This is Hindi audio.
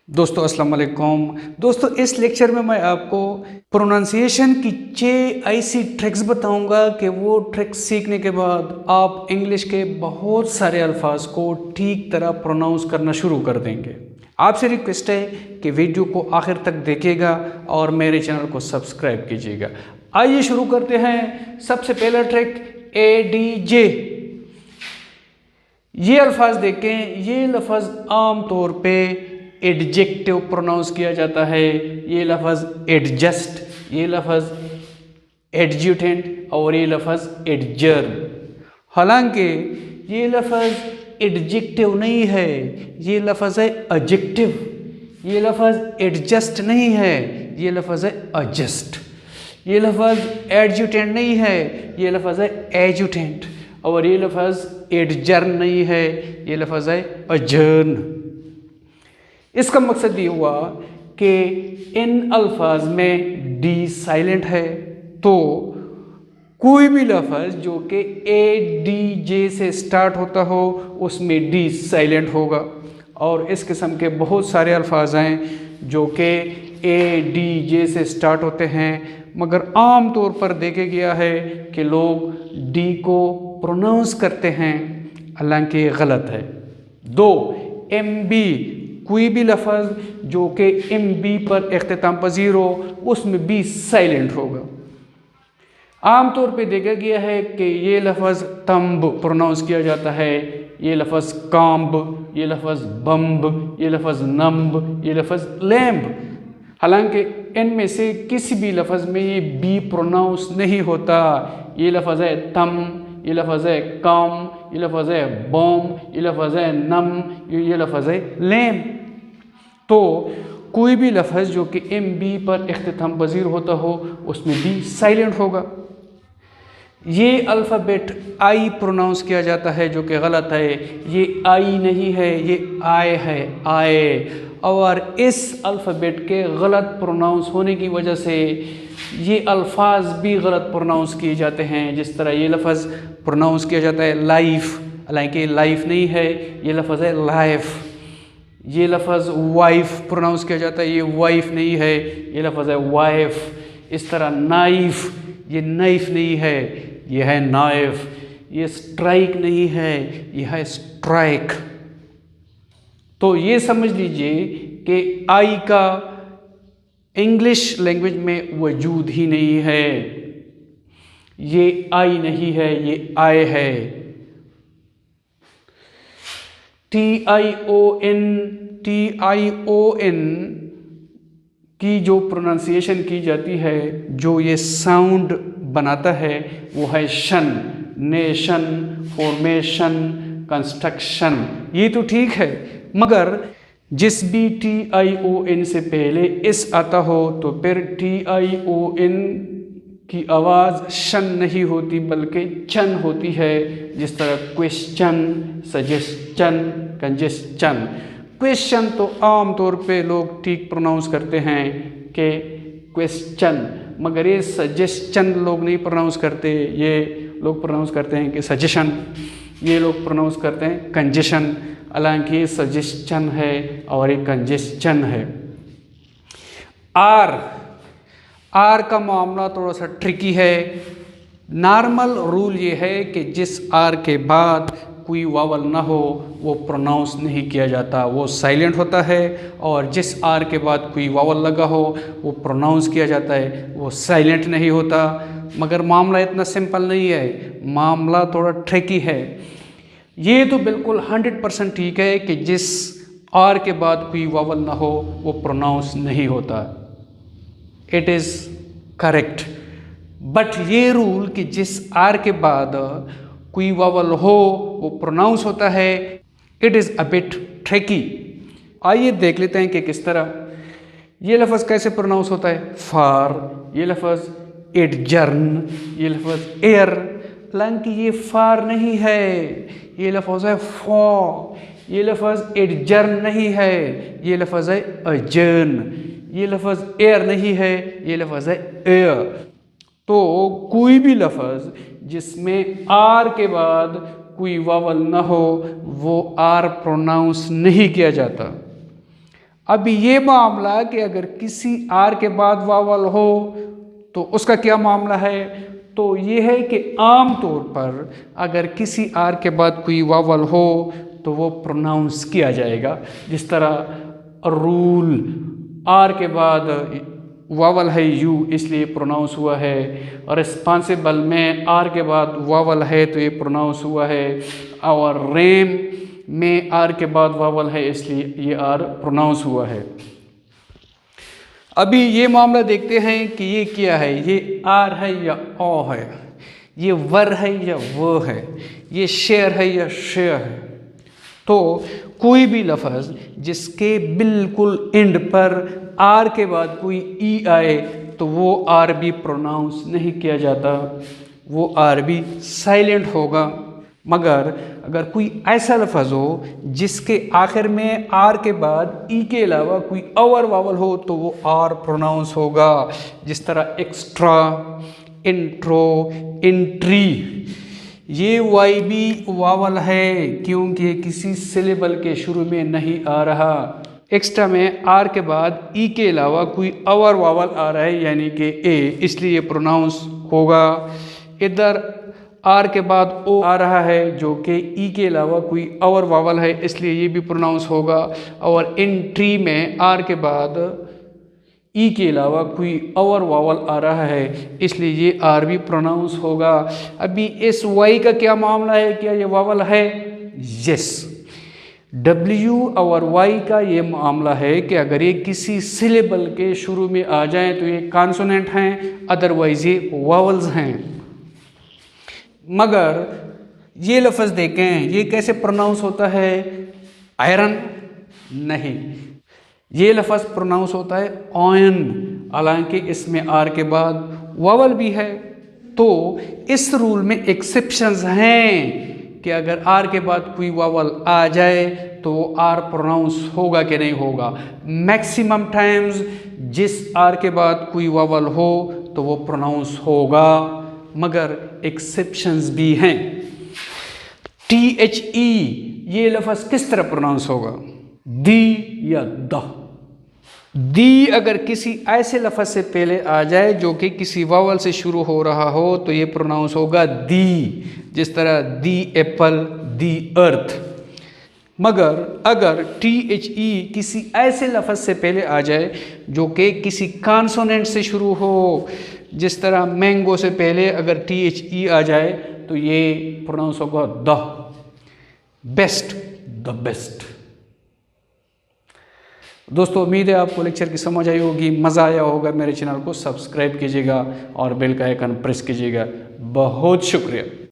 दोस्तों अस्सलाम वालेकुम। दोस्तों इस लेक्चर में मैं आपको प्रोनाउंसिएशन की 6 ऐसी ट्रिक्स बताऊंगा कि वो ट्रिक्स सीखने के बाद आप इंग्लिश के बहुत सारे अल्फाज को ठीक तरह प्रोनाउंस करना शुरू कर देंगे। आपसे रिक्वेस्ट है कि वीडियो को आखिर तक देखिएगा और मेरे चैनल को सब्सक्राइब कीजिएगा। आइए शुरू करते हैं। सबसे पहला ट्रिक ADJ। ये अल्फाज देखें, ये लफ्ज़ आम तौर पे एडजेक्टिव प्रोनाउंस किया जाता है। ये लफ्ज़ एडजस्ट, ये लफ्ज़ एडज्यूटेंट और ये लफ्ज़ एडजर्न। हालांकि ये लफ्ज़ एडजेक्टिव नहीं है, ये लफ्ज़ है एडजेक्टिव। ये लफ्ज़ एडजस्ट नहीं है, ये लफ्ज़ है एडजस्ट। ये लफ्ज़ एडज्यूटेंट नहीं है, ये लफ्ज़ है एडज्यूटेंट। और ये लफ्ज़ एडजर्न नहीं है, ये लफ्ज़ है अजर्न। इसका मकसद ये हुआ कि इन अल्फाज में डी साइलेंट है, तो कोई भी लफ्ज़ जो कि ADJ से स्टार्ट होता हो उसमें डी साइलेंट होगा। और इस किस्म के बहुत सारे अल्फाज हैं जो कि ADJ से स्टार्ट होते हैं, मगर आम तौर पर देखा गया है कि लोग डी को प्रोनाउंस करते हैं, हालांकि गलत है। 2 MB, कोई भी लफ्ज़ जो कि MB पर इख्तिताम पजीर हो उसमें बी साइलेंट होगा। आमतौर पे देखा गया है कि ये लफ्ज़ तंब प्रोनाउंस किया जाता है, ये लफ्ज़ काम्ब, ये लफ्ज़ बम्ब, ये लफ्ज़ नम्ब, ये लफ्ज़ लैम्ब। हालांकि इनमें से किसी भी लफ्ज़ में ये बी प्रोनाउंस नहीं होता। ये लफ्ज़ है तम, ये लफ्ज़ है काम, ये लफ्ज़ है बम, ये लफ्ज़ है नम, ये लफ्ज़ है लेम। तो कोई भी लफ्ज़ जो कि MB पर इख्तिताम पजीर होता हो उसमें बी साइलेंट होगा। ये अल्फ़ाबेट आई प्रोनाउंस किया जाता है जो कि गलत है। ये आई नहीं है, ये आए है, आए। और इस अल्फ़ाबेट के गलत प्रोनाउंस होने की वजह से ये अल्फाज भी गलत प्रोनाउंस किए जाते हैं। जिस तरह ये लफ्ज़ प्रोनाउंस किया जाता है लाइफ, हालांकि लाइफ नहीं है, ये लफ्ज़ है लाइफ। ये लफ्ज़ वाइफ प्रोनाउंस किया जाता है, ये वाइफ नहीं है, ये लफ्ज़ है वाइफ। इस तरह नाइफ, ये नाइफ नहीं है, ये है नाइफ। ये स्ट्राइक नहीं है, ये है स्ट्राइक। तो ये समझ लीजिए कि आई का इंग्लिश लैंग्वेज में वजूद ही नहीं है। ये आई नहीं है, ये आए है। TION की जो प्रोनाउंसिएशन की जाती है, जो ये साउंड बनाता है वो है शन। नेशन, फॉर्मेशन, कंस्ट्रक्शन, ये तो ठीक है, मगर जिस भी TION से पहले इस आता हो तो फिर TION की आवाज़ शन नहीं होती बल्कि चन होती है। जिस तरह क्वेश्चन, सजेशन, कंजेशन। क्वेश्चन तो आम तौर पे लोग ठीक प्रोनाउंस करते हैं कि क्वेश्चन, मगर ये सजेशन लोग नहीं प्रोनाउंस करते, ये लोग प्रोनाउंस करते हैं कि सजेशन, ये लोग प्रोनाउंस करते हैं कंजेशन। हालांकि ये सजेशन है और ये कंजेशन है। आर का मामला थोड़ा सा ट्रिकी है। नॉर्मल रूल ये है कि जिस आर के बाद कोई वावल ना हो वो प्रोनाउंस नहीं किया जाता, वो साइलेंट होता है। और जिस आर के बाद कोई वावल लगा हो वो प्रोनाउंस किया जाता है, वो साइलेंट नहीं होता। मगर मामला इतना सिंपल नहीं है, मामला थोड़ा ट्रिकी है। ये तो बिल्कुल 100% ठीक है कि जिस आर के बाद कोई वावल ना हो वो प्रोनाउंस नहीं होता, इट इज़ करेक्ट। बट ये रूल कि जिस आर के बाद कोई वावल हो वो प्रोनाउंस होता है, it is a bit tricky. आइए देख लेते हैं कि किस तरह ये लफ्ज़ कैसे प्रोनाउंस होता है। फार, ये लफ्ज़ एडजर्न, ये लफ्ज़ एयर। हालांकि ये फार नहीं है, ये लफ्ज़ है फॉर। ये लफ्ज़ एडजर्न नहीं है, ये लफ्ज़ है अजर्न। ये लफ्ज़ एयर नहीं है, ये लफ्ज़ है एयर। तो कोई भी लफ्ज़ जिसमें आर के बाद कोई वावल ना हो वो आर प्रोनाउंस नहीं किया जाता। अभी ये मामला कि अगर किसी आर के बाद वावल हो तो उसका क्या मामला है, तो ये है कि आम तौर पर अगर किसी आर के बाद कोई वावल हो तो वो प्रोनाउंस किया जाएगा। जिस तरह रूल, आर के बाद वावल है यू इसलिए प्रोनाउंस हुआ है, और रिस्पॉन्सिबल में आर के बाद वावल है तो ये प्रोनाउंस हुआ है, और रेम में आर के बाद वावल है इसलिए ये आर प्रोनाउंस हुआ है। अभी ये मामला देखते हैं कि ये क्या है, ये आर है या ओ है, ये वर है या वो है, ये शेर है या शेयर है। तो कोई भी लफ्ज़ जिसके बिल्कुल एंड पर आर के बाद कोई ई आए तो वो आर भी प्रोनाउंस नहीं किया जाता, वो आर भी साइलेंट होगा। मगर अगर कोई ऐसा लफ्ज़ हो जिसके आखिर में आर के बाद ई के अलावा कोई और वावल हो तो वो आर प्रोनाउंस होगा। जिस तरह एक्स्ट्रा, इंट्रो, इंट्री, ये वाई भी वावल है क्योंकि किसी सिलेबल के शुरू में नहीं आ रहा। एक्स्ट्रा में आर के बाद ई के अलावा कोई और वावल आ रहा है यानी कि ए, इसलिए प्रोनाउंस होगा। इधर आर के बाद ओ आ रहा है जो कि ई के अलावा कोई और वावल है इसलिए ये भी प्रोनाउंस होगा। और इंट्री में आर के बाद ई के अलावा कोई और वावल आ रहा है इसलिए ये आर भी प्रोनाउंस होगा। अभी इस वाई का क्या मामला है, क्या ये वावल है? यस, डब्ल्यू और वाई का ये मामला है कि अगर ये किसी सिलेबल के शुरू में आ जाएं तो ये कॉन्सोनेंट हैं, अदरवाइज ये वावल्स हैं। मगर ये लफ्ज़ देखें ये कैसे प्रोनाउंस होता है, आयरन नहीं, ये लफ्ज़ प्रोनाउंस होता है ऑयन, हालांकि इसमें आर के बाद वावल भी है। तो इस रूल में एक्सेप्शंस हैं कि अगर आर के बाद कोई वावल आ जाए तो आर प्रोनाउंस होगा कि नहीं होगा। मैक्सिमम टाइम्स जिस आर के बाद कोई वावल हो तो वो प्रोनाउंस होगा, मगर एक्सेप्शंस भी हैं। THE ये लफ्ज़ किस तरह प्रोनाउंस होगा, दी या द? दी अगर किसी ऐसे लफ्ज़ से पहले आ जाए जो कि किसी वावल से शुरू हो रहा हो तो ये प्रोनाउंस होगा दी, जिस तरह दी एप्पल, दी अर्थ। मगर अगर THE किसी ऐसे लफ्ज़ से पहले आ जाए जो कि किसी कॉन्सोनेंट से शुरू हो, जिस तरह मैंगो से पहले अगर THE आ जाए तो ये प्रोनाउंस होगा द बेस्ट, द बेस्ट। दोस्तों उम्मीद है आपको लेक्चर की समझ आई होगी, मज़ा आया होगा। मेरे चैनल को सब्सक्राइब कीजिएगा और बेल का आइकन प्रेस कीजिएगा। बहुत शुक्रिया।